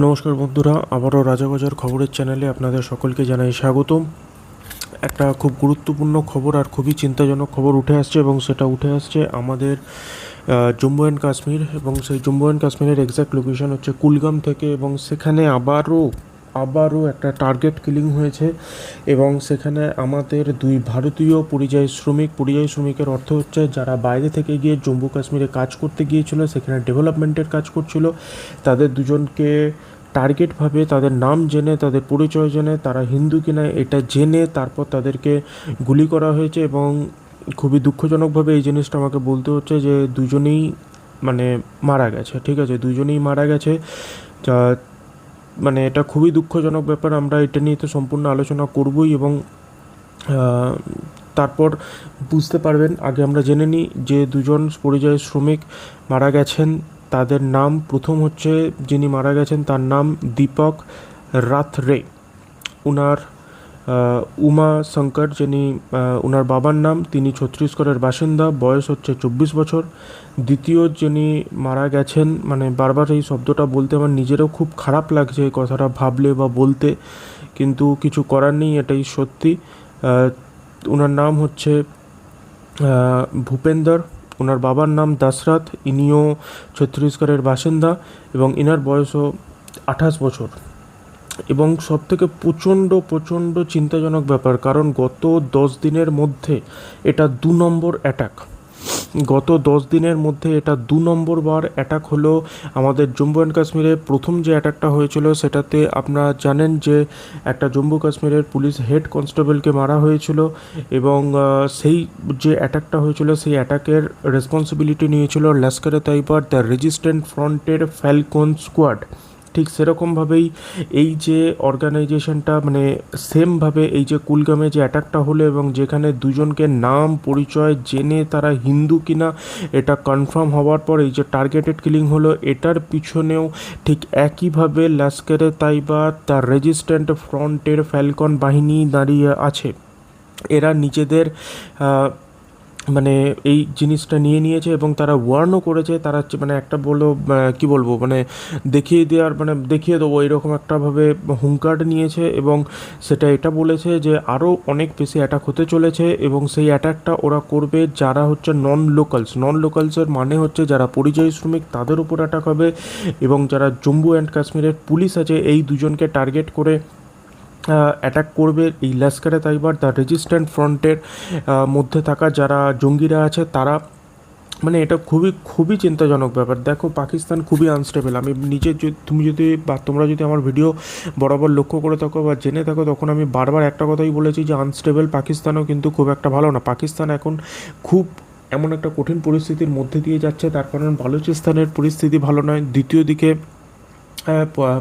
নমস্কার বন্ধুরা, আবারও রাজাবাজার খবরের চ্যানেলে আপনাদের সকলকে জানাই স্বাগতম। একটা খুব গুরুত্বপূর্ণ খবর আর খুবই চিন্তাজনক খবর উঠে আসছে, এবং সেটা উঠে আসছে আমাদের জম্মু অ্যান্ড কাশ্মীর, এবং সেই জম্মু অ্যান্ড কাশ্মীরের এক্স্যাক্ট লোকেশন হচ্ছে কুলগাম থেকে। এবং সেখানে আবারও একটা টার্গেট কিলিং হয়েছে, এবং সেখানে আমাদের দুই ভারতীয় পরিযায়ী শ্রমিকের অর্থ হচ্ছে যারা বাইরে থেকে গিয়ে জম্মু কাশ্মীরে কাজ করতে গিয়েছিল, সেখানে ডেভেলপমেন্টের কাজ করছিল, তাদের দুজনকে টার্গেটভাবে তাদের নাম জেনে, তাদের পরিচয় জেনে, তারা হিন্দু কিনা এটা জেনে তারপর তাদেরকে গুলি করা হয়েছে। এবং খুবই দুঃখজনকভাবে এই জিনিসটা আমাকে বলতে হচ্ছে যে দুজনেই মানে মারা গেছে। ঠিক আছে, দুজনেই মারা গেছে। যা মানে এটা খুবই দুঃখজনক ব্যাপার। আমরা এটা নিয়ে তো সম্পূর্ণ আলোচনা করবই, এবং তারপর বুঝতে পারবেন। আগে আমরা জেনে নিই যে দুজন পরিযায়ী শ্রমিক মারা গেছেন। তাদের নাম, প্রথম হচ্ছে যিনি মারা গেছেন তার নাম দীপক রাথরে। উনার উমা শঙ্কর, যিনি উনার বাবার নাম, তিনি ছত্তিশগড়ের বাসিন্দা, বয়স হচ্ছে 24 বছর। দ্বিতীয় যিনি মারা গেছেন, মানে বারবার এই শব্দটা বলতে আমার নিজেরও খুব খারাপ লাগছে এই কথাটা ভাবলে বা বলতে, কিন্তু কিছু করার নেই, এটাই সত্যি। ওনার নাম হচ্ছে ভূপেন্দর। ওনার বাবার নাম দাশরথ, ইনিও ছত্তিশগড়ের বাসিন্দা, এবং ইনার বয়সও 28 বছর। এবং সবথেকে প্রচণ্ড প্রচণ্ড চিন্তাজনক ব্যাপার, কারণ গত 10 দিনের মধ্যে এটা 2 নম্বর অ্যাটাক। গত 10 দিনের মধ্যে এটা 2 নম্বর বার অ্যাটাক হলো আমাদের জম্মু অ্যান্ড কাশ্মীরে। প্রথম যে অ্যাটাকটা হয়েছিল সেটাতে আপনারা জানেন যে একটা জম্মু কাশ্মীরের পুলিশ হেড কনস্টেবলকে মারা হয়েছিল, এবং সেই যে অ্যাটাকটা হয়েছিল সেই অ্যাটাকের রেসপন্সিবিলিটি নিয়েছিল লস্করে তাইবার, দ্য রেজিস্ট্যান্ট ফ্রন্টের ফ্যালকন স্কোয়াড। ঠিক সেরকমভাবেই এই যে অর্গানাইজেশনটা, মানে সেমভাবে এই যে কুলগামে যে অ্যাটাকটা হলো, এবং যেখানে দুজনকে নাম পরিচয় জেনে তারা হিন্দু কিনা এটা কনফার্ম হওয়ার পর এই যে টার্গেটেড কিলিং হলো, এটার পিছনেও ঠিক একইভাবে লস্করে তাইবা, তার রেজিস্ট্যান্ট ফ্রন্টের ফ্যালকন বাহিনী দাঁড়িয়ে আছে। এরা নিজেদের মানে এই জিনিসটা নিয়ে নিয়েছে, এবং তারা ওয়ার্নও করেছে। তারা মানে একটা কি বলবো, মানে দেখিয়ে দেবো এরকম একটাভাবে হুঙ্কার নিয়েছে, এবং সেটা এটা বলেছে যে আরও অনেক বেশি অ্যাটাক হতে চলেছে, এবং সেই অ্যাটাকটা ওরা করবে যারা হচ্ছে নন লোকালসের মানে হচ্ছে যারা পরিযায়ী শ্রমিক, তাদের উপর অ্যাটাক হবে। এবং যারা জম্মু অ্যান্ড কাশ্মীরের পুলিশ আছে, এই দুজনকে টার্গেট করে অ্যাটাক করবে। এই লস্করে তাইবার, দ্য রেজিস্ট্যান্ট ফ্রন্টের মধ্যে থাকা যারা জঙ্গিরা আছে তারা, মানে এটা খুবই খুবই চিন্তাজনক ব্যাপার। দেখো, পাকিস্তান খুবই আনস্টেবল। আমি নিজে তুমি যদি বা তোমরা যদি আমার ভিডিও বরাবর লক্ষ্য করে থাকো বা জেনে থাকো, তখন আমি বারবার একটা কথাই বলেছি যে আনস্টেবল পাকিস্তানও কিন্তু খুব একটা ভালো না। পাকিস্তান এখন খুব এমন একটা কঠিন পরিস্থিতির মধ্যে দিয়ে যাচ্ছে, তার কারণ বালুচিস্তানের পরিস্থিতি ভালো নয়। দ্বিতীয় দিকে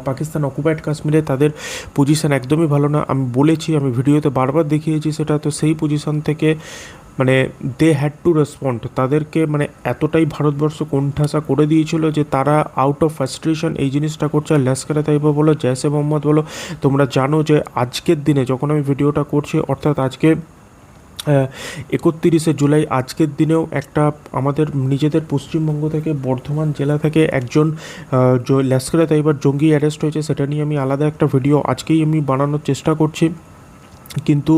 পাকিস্তান অকুপাইড কাশ্মীরে তাদের পজিশান একদমই ভালো না। আমি বলেছি, আমি ভিডিওতে বারবার দেখিয়েছি সেটা। তো সেই পজিশান থেকে মানে দে হ্যাড টু রেসপন্ড। তাদেরকে মানে এতটাই ভারতবর্ষ কোণঠাসা করে দিয়েছিল যে তারা আউট অফ ফ্রাস্ট্রেশন এই জিনিসটা করছে। লস্করে তাইবা বলো, জৈশ এ মোহাম্মদ বলো, তোমরা জানো যে আজকের দিনে যখন আমি ভিডিওটা করছি, অর্থাৎ আজকে 31শে জুলাই, আজকের দিনেও একটা আমাদের নিজেদের পশ্চিমবঙ্গ থেকে, বর্ধমান জেলা থেকে একজন লস্করে তাইবার জঙ্গি অ্যারেস্ট হয়েছে। সেটা নিয়ে আমি আলাদা একটা ভিডিও আজকেই আমি বানানোর চেষ্টা করছি। কিন্তু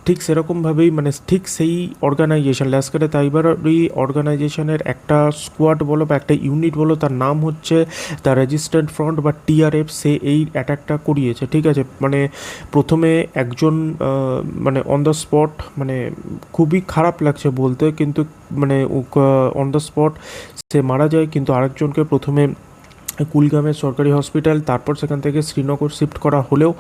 ঠিক সেরকমভাবেই, মানে ঠিক সেই অর্গানাইজেশন লস্করে তাইবারই অর্গানাইজেশনের একটা স্কোয়াড বলো বা একটা ইউনিট বলো, তার নাম হচ্ছে দ্য রেজিস্ট্যান্ট ফ্রন্ট বা টিআরএফ, সে এই অ্যাটাকটা করিয়েছে। ঠিক আছে, মানে প্রথমে একজন মানে অন দ্য স্পট, মানে খুবই খারাপ লাগছে বলতে, কিন্তু মানে অন দ্য স্পট সে মারা যায়। কিন্তু আরেকজনকে প্রথমে কুলগামের সরকারি হসপিটাল, তারপর সেখান থেকে শ্রীনগর শিফট করা হলেও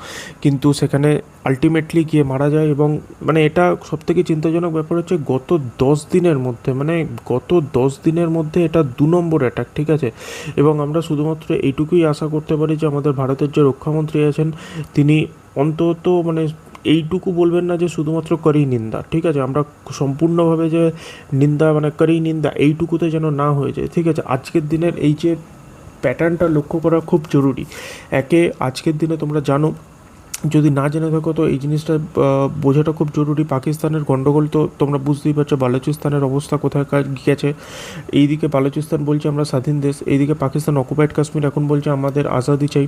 কিন্তু সেখানে আলটিমেটলি গিয়ে মারা যায়। এবং মানে এটা সবথেকে চিন্তাজনক ব্যাপার হচ্ছে গত 10 দিনের মধ্যে, মানে গত 10 দিনের মধ্যে এটা 2 নম্বর অ্যাটাক। ঠিক আছে, এবং আমরা শুধুমাত্র এইটুকুই আশা করতে পারি যে আমাদের ভারতের যে রক্ষামন্ত্রী আছেন তিনি অন্তত মানে এইটুকু বলবেন না যে শুধুমাত্র করেই নিন্দা। ঠিক আছে, আমরা সম্পূর্ণভাবে যে নিন্দা, মানে করেই নিন্দা, এইটুকুতে যেন না হয়ে যায়। ঠিক আছে, আজকের দিনের এই যে প্যাটার্নটা লক্ষ্য করা খুব জরুরি। আজকের দিনে তোমরা জানো যদি না জেনে থাকো তো এই জিনিসটা বোঝাটা খুব জরুরি। পাকিস্তানের গণ্ডগোল তো তোমরা বুঝতেই পারছো, বালুচিস্তানের অবস্থা কোথায় গেছে। এইদিকে বালুচিস্তান বলছে আমরা স্বাধীন দেশ, এইদিকে পাকিস্তান অকুপাইড কাশ্মীর এখন বলছে আমাদের আজাদি চাই।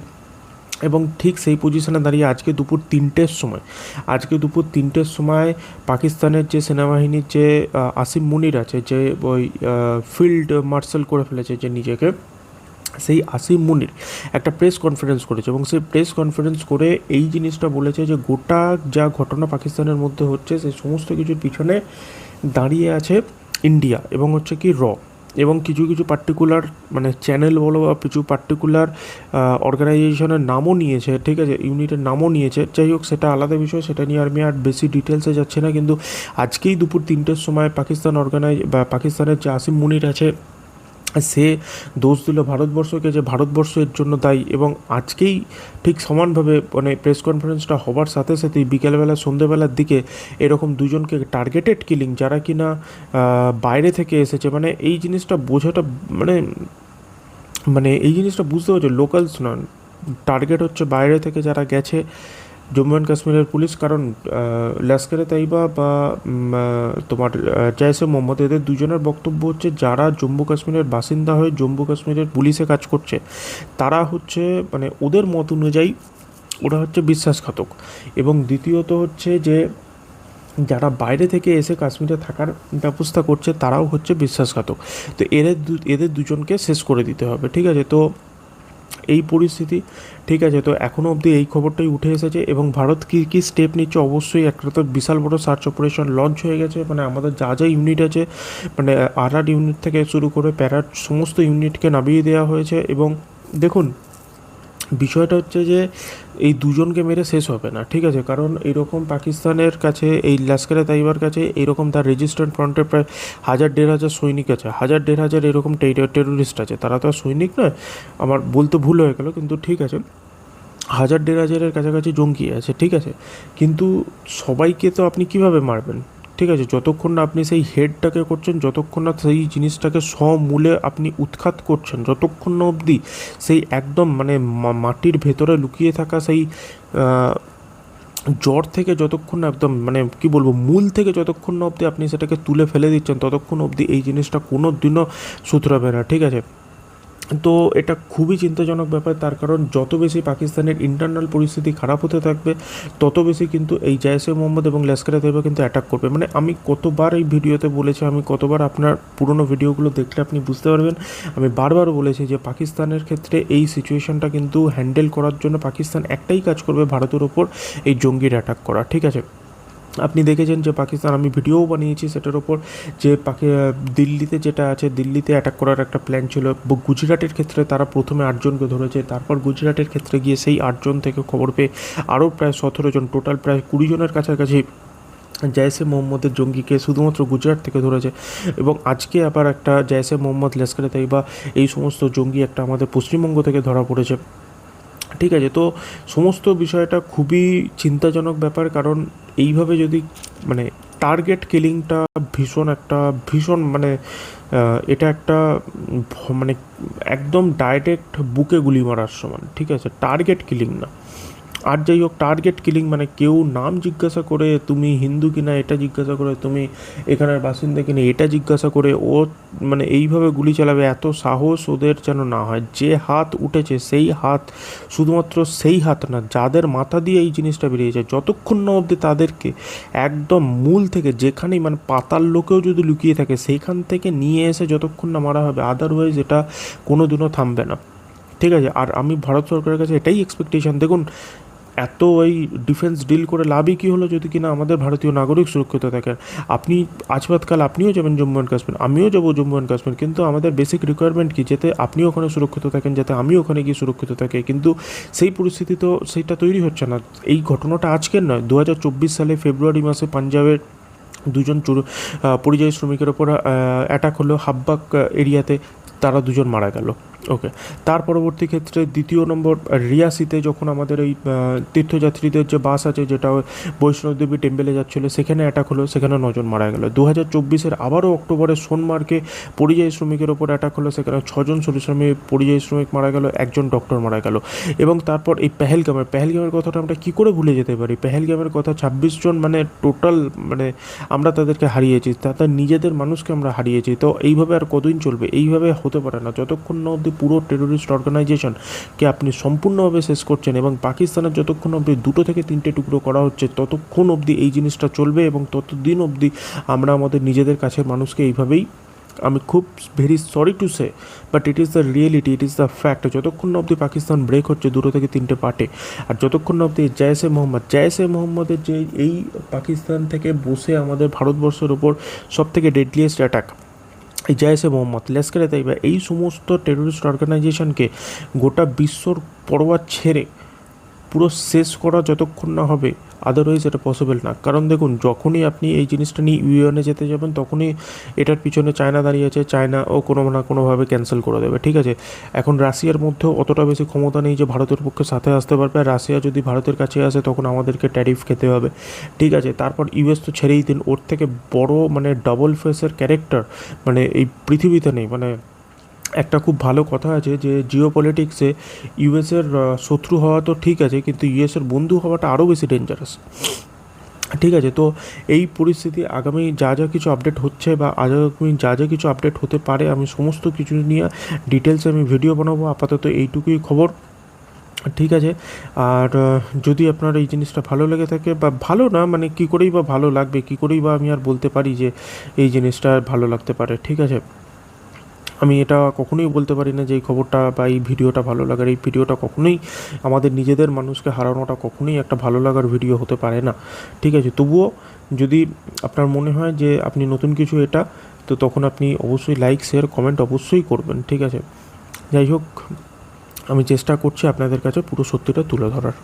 এবং ঠিক সেই পজিশনে দাঁড়িয়ে আজকে দুপুর তিনটের সময় পাকিস্তানের যে সেনাবাহিনীর যে আসিম মুনির আছে, যে ওই ফিল্ড মার্শাল করে ফেলেছে যে নিজেকে, সেই আসিম মুনির একটা প্রেস কনফারেন্স করেছে এবং সেই প্রেস কনফারেন্স করে এই জিনিসটা বলেছে যে গোটা যা ঘটনা পাকিস্তানের মধ্যে হচ্ছে সেই সমস্ত কিছুর পিছনে দাঁড়িয়ে আছে ইন্ডিয়া এবং হচ্ছে কি এবং কিছু কিছু পার্টিকুলার মানে চ্যানেল বলো বা কিছু পার্টিকুলার অর্গানাইজেশনের নামও নিয়েছে, ঠিক আছে, ইউনিটের নামও নিয়েছে। যাই হোক, সেটা আলাদা বিষয়, সেটা নিয়ে আমি আর বেশি ডিটেলসে যাচ্ছি না। কিন্তু আজকেই দুপুর তিনটের সময় পাকিস্তানের যে আসিম মুনির আছে সে দোষ দিল ভারতবর্ষকে, যে ভারতবর্ষ এর জন্য দায়ী। এবং আজকেই ঠিক সমানভাবে মানে প্রেস কনফারেন্সটা হবার সাথে সাথেই বিকেলবেলা সন্ধ্যেবেলার দিকে এরকম দুজনকে টার্গেটেড কিলিং, যারা কিনা বাইরে থেকে এসেছে, মানে এই জিনিসটা বোঝাটা মানে মানে এই জিনিসটা বুঝতে পারছো, লোকালস নন, টার্গেট হচ্ছে বাইরে থেকে যারা গেছে জম্মু অ্যান্ড কাশ্মীরের পুলিশ। কারণ লস্করে তাইবা বা তোমার জৈশে মোহাম্মদ, এদের দুজনের বক্তব্য হচ্ছে যারা জম্মু কাশ্মীরের বাসিন্দা হয়ে জম্মু কাশ্মীরের পুলিশে কাজ করছে তারা হচ্ছে মানে ওদের মত অনুযায়ী ওরা হচ্ছে বিশ্বাসঘাতক। এবং দ্বিতীয়ত হচ্ছে যে যারা বাইরে থেকে এসে কাশ্মীরে থাকার ব্যবস্থা করছে তারাও হচ্ছে বিশ্বাসঘাতক। তো এদের দুজনকে শেষ করে দিতে হবে, ঠিক আছে। তো এই পরিস্থিতি, ঠিক আছে। তো এখনও অবধি এই খবরটাই উঠে এসেছে এবং ভারত কী কী স্টেপ নিচ্ছে, অবশ্যই একটা তো বিশাল বড় সার্চ অপারেশন লঞ্চ হয়ে গেছে। মানে আমাদের যা যা ইউনিট আছে, মানে আরআর ইউনিট থেকে শুরু করে প্যারার সমস্ত ইউনিটকে নামিয়ে দেওয়া হয়েছে। এবং দেখুন, বিষয়টা হচ্ছে যে এই দুজনকে মেরে শেষ হবে না, ঠিক আছে। কারণ এইরকম পাকিস্তানের কাছে, এই লস্করে তাইবার কাছে এইরকম তার রেজিস্ট্যান্ট ফ্রন্টে প্রায় 1,000-1,500 সৈনিক আছে, 1,000-1,500 এরকম টেররিস্ট আছে। তারা তো আর সৈনিক নয়, আমার বলতে ভুল হয়ে গেল, কিন্তু ঠিক আছে, 1,000-1,500-এর কাছাকাছি জঙ্গি আছে, ঠিক আছে। কিন্তু সবাইকে তো আপনি কিভাবে মারবেন, ঠিক আছে, যতক্ষণ না আপনি সেই হেডটাকে করছেন, যতক্ষণ না সেই জিনিসটাকে সমূলে আপনি উৎখাত করছেন, যতক্ষণ না অবধি সেই একদম মানে মাটির ভেতরে লুকিয়ে থাকা সেই জ্বর থেকে যতক্ষণ না একদম মানে কি বলবো মূল থেকে যতক্ষণ না অবধি আপনি সেটাকে তুলে ফেলে দিচ্ছেন, ততক্ষণ অবধি এই জিনিসটা কোনো দিনও শুধরাবে না, ঠিক আছে। তো এটা খুবই চিন্তাজনক ব্যাপার, তার কারণ যত বেশি পাকিস্তানের ইন্টারনাল পরিস্থিতি খারাপ হতে থাকবে তত বেশি কিন্তু এই জৈশে মোহাম্মদ এবং লস্করে তৈবা কিন্তু অ্যাটাক করবে। মানে আমি কতবার এই ভিডিওতে বলেছি, আমি কতবার আপনার পুরনো ভিডিওগুলো দেখলে আপনি বুঝতে পারবেন, আমি বারবার বলেছি যে পাকিস্তানের ক্ষেত্রে এই সিচুয়েশনটা কিন্তু হ্যান্ডেল করার জন্য পাকিস্তান একটাই কাজ করবে, ভারতের ওপর এই জঙ্গির অ্যাটাক করা, ঠিক আছে। আপনি দেখেছেন যে পাকিস্তান, আমি ভিডিওও বানিয়েছি সেটার ওপর, যে দিল্লিতে যেটা আছে, দিল্লিতে অ্যাটাক করার একটা প্ল্যান ছিল। গুজরাটের ক্ষেত্রে তারা প্রথমে 8জনকে ধরেছে, তারপর গুজরাটের ক্ষেত্রে গিয়ে সেই 8জন থেকে খবর পেয়ে আরও প্রায় 17জন, টোটাল প্রায় 20 জনের কাছাকাছি জৈশে মোহাম্মদের জঙ্গিকে শুধুমাত্র গুজরাট থেকে ধরেছে। এবং আজকে আবার একটা জৈশে মোহাম্মদ, লস্করে তাইবা এই সমস্ত জঙ্গি একটা আমাদের পশ্চিমবঙ্গ থেকে ধরা পড়েছে, ঠিক আছে। তো সমস্ত বিষয়টা খুবই চিন্তাজনক ব্যাপার, কারণ এইভাবে যদি মানে টার্গেট কিলিংটা ভীষণ মানে এটা একটা মানে একদম ডাইরেক্ট বুকে গুলি মারার সমান, ঠিক আছে, টার্গেট কিলিং না। আর যাই হোক, টার্গেট কিলিং মানে কেউ নাম জিজ্ঞাসা করে তুমি হিন্দু কিনা এটা জিজ্ঞাসা করে, তুমি এখানের বাসিন্দা কিনা এটা জিজ্ঞাসা করে ও মানে এইভাবে গুলি চালাবে, এত সাহস ওদের যেন না হয়। যে হাত উঠেছে সেই হাত, শুধুমাত্র সেই হাত না, যাদের মাথা দিয়ে এই জিনিসটা বেরিয়েছে, যতক্ষণ না অবধি তাদেরকে একদম মূল থেকে, যেখানেই মানে পাতাল লোকেও যদি লুকিয়ে থাকে সেইখান থেকে নিয়ে এসে যতক্ষণ না মারা হবে, আদারওয়াইজ এটা কোনো দিনও থামবে না, ঠিক আছে। আর আমি ভারত সরকারের কাছে এটাই এক্সপেকটেশন, দেখুন এত ওই ডিফেন্স ডিল করে লাভই কী হলো যদি কিনা আমাদের ভারতীয় নাগরিক সুরক্ষিত থাকেন। আপনি আজবাদকাল আপনিও যাবেন জম্মু অ্যান্ড কাশ্মীর, আমিও যাবো জম্মু অ্যান্ড কাশ্মীর, কিন্তু আমাদের বেসিক রিকোয়ারমেন্ট কী, যাতে আপনিও ওখানে সুরক্ষিত থাকেন, যাতে আমি ওখানে গিয়ে সুরক্ষিত থাকি। কিন্তু সেই পরিস্থিতি তো সেইটা তৈরি হচ্ছে না। এই ঘটনাটা আজকের নয়, 2024 সালে ফেব্রুয়ারি মাসে পাঞ্জাবের 2জন পরিযায়ী শ্রমিকের ওপর অ্যাটাক হলো হাব্বাক এরিয়াতে, তারা 2জন মারা গেল। ওকে, তার পরবর্তী ক্ষেত্রে দ্বিতীয় নম্বর রিয়াসিতে যখন আমাদের এই তীর্থযাত্রীদের যে বাস আছে যেটা বৈষ্ণবদেবী টেম্পেলে যাচ্ছিলো, সেখানে অ্যাটাক হলো, সেখানে 9 জন মারা গেল। 2024-এর আবারও অক্টোবরে সোনমার্গে পরিযায়ী শ্রমিকের ওপর অ্যাটাক হলো, সেখানে 6 জন পরিযায়ী শ্রমিক মারা গেল, 1 জন ডক্টর মারা গেল। এবং তারপর এই পেহেলগামের কথাটা আমরা কী করে ভুলে যেতে পারি? পেহেলগামের কথা 26 জন মানে টোটাল, মানে আমরা তাদেরকে হারিয়েছি, তাদের নিজেদের মানুষকে আমরা হারিয়েছি। তো এইভাবে আর কতদিন চলবে? এইভাবে হতে পারে না। যতক্ষণ না অবধি পুরো টেরোরিস্ট অর্গানাইজেশনকে আপনি সম্পূর্ণভাবে শেষ করছেন এবং পাকিস্তানের যতক্ষণ অবধি 2 থেকে 3টে টুকরো করা হচ্ছে, ততক্ষণ অবধি এই জিনিসটা চলবে এবং ততদিন অবধি আমরা আমাদের নিজেদের কাছের মানুষকে এইভাবেই, আমি খুব very sorry to say, but it is the reality, it is the fact, যতক্ষণ না অবধি পাকিস্তান ব্রেক হচ্ছে 2 থেকে 3টে পার্টে, আর যতক্ষণ না অবধি জয়েশে মোহাম্মদের যে এই পাকিস্তান থেকে বসে আমাদের ভারতবর্ষের ওপর সবথেকে ডেডলিয়েস্ট অ্যাটাক, এই জয়েশে মোহাম্মদ, লস্করে তাইবা, এই সমস্ত টেরোরিস্ট অর্গানাইজেশনকে গোটা বিশ্বর পরোয়া ছেড়ে পুরো শেষ করা যতক্ষণ না হবে, আদারওয়াইজ এটা পসিবল না। কারণ দেখুন, যখনই আপনি এই জিনিসটা নিয়ে ইউএনে যেতে যাবেন, তখনই এটার পিছনে চায়না দাঁড়িয়ে আছে, চায়নাও কোনো না কোনোভাবে ক্যান্সেল করে দেবে, ঠিক আছে। এখন রাশিয়ার মধ্যেও অতটা বেশি ক্ষমতা নেই যে ভারতের পক্ষে সাথে আসতে পারবে, আর রাশিয়া যদি ভারতের কাছে আসে তখন আমাদেরকে ট্যারিফ খেতে হবে, ঠিক আছে। তারপর ইউএস তো ছেড়েই দিন, ওর থেকে বড় মানে ডাবল ফেসের ক্যারেক্টার মানে এই পৃথিবীতে নেই। মানে একটা খুব ভালো কথা আছে যে জিও পলিটিক্সে ইউএসের শত্রু হওয়া তো ঠিক আছে, কিন্তু ইউএসের বন্ধু হওয়াটা আরও বেশি ডেঞ্জারাস, ঠিক আছে। তো এই পরিস্থিতি আগামী যা যা কিছু আপডেট হচ্ছে বা আগামী যা যা কিছু আপডেট হতে পারে, আমি সমস্ত কিছু নিয়ে ডিটেলসে আমি ভিডিও বানাবো। আপাতত এইটুকুই খবর, ঠিক আছে। আর যদি আপনার এই জিনিসটা ভালো লেগে থাকে, বা ভালো না মানে কী করেই বা ভালো লাগবে, কী করেই বা আমি আর বলতে পারি যে এই জিনিসটা ভালো লাগতে পারে, ঠিক আছে। আমি এটা কখনোই বলতে পারি না যে এই খবরটা বা এই ভিডিওটা ভালো লাগার, এই ভিডিওটা কখনোই আমাদের নিজেদের মানুষকে হারানোটা কখনোই একটা ভালো লাগার ভিডিও হতে পারে না, ঠিক আছে। তবুও যদি আপনার মনে হয় যে আপনি নতুন কিছু এটা, তো তখন আপনি অবশ্যই লাইক শেয়ার কমেন্ট অবশ্যই করবেন, ঠিক আছে। যাই হোক, আমি চেষ্টা করছি আপনাদের কাছে পুরো সত্যিটা তুলে ধরার।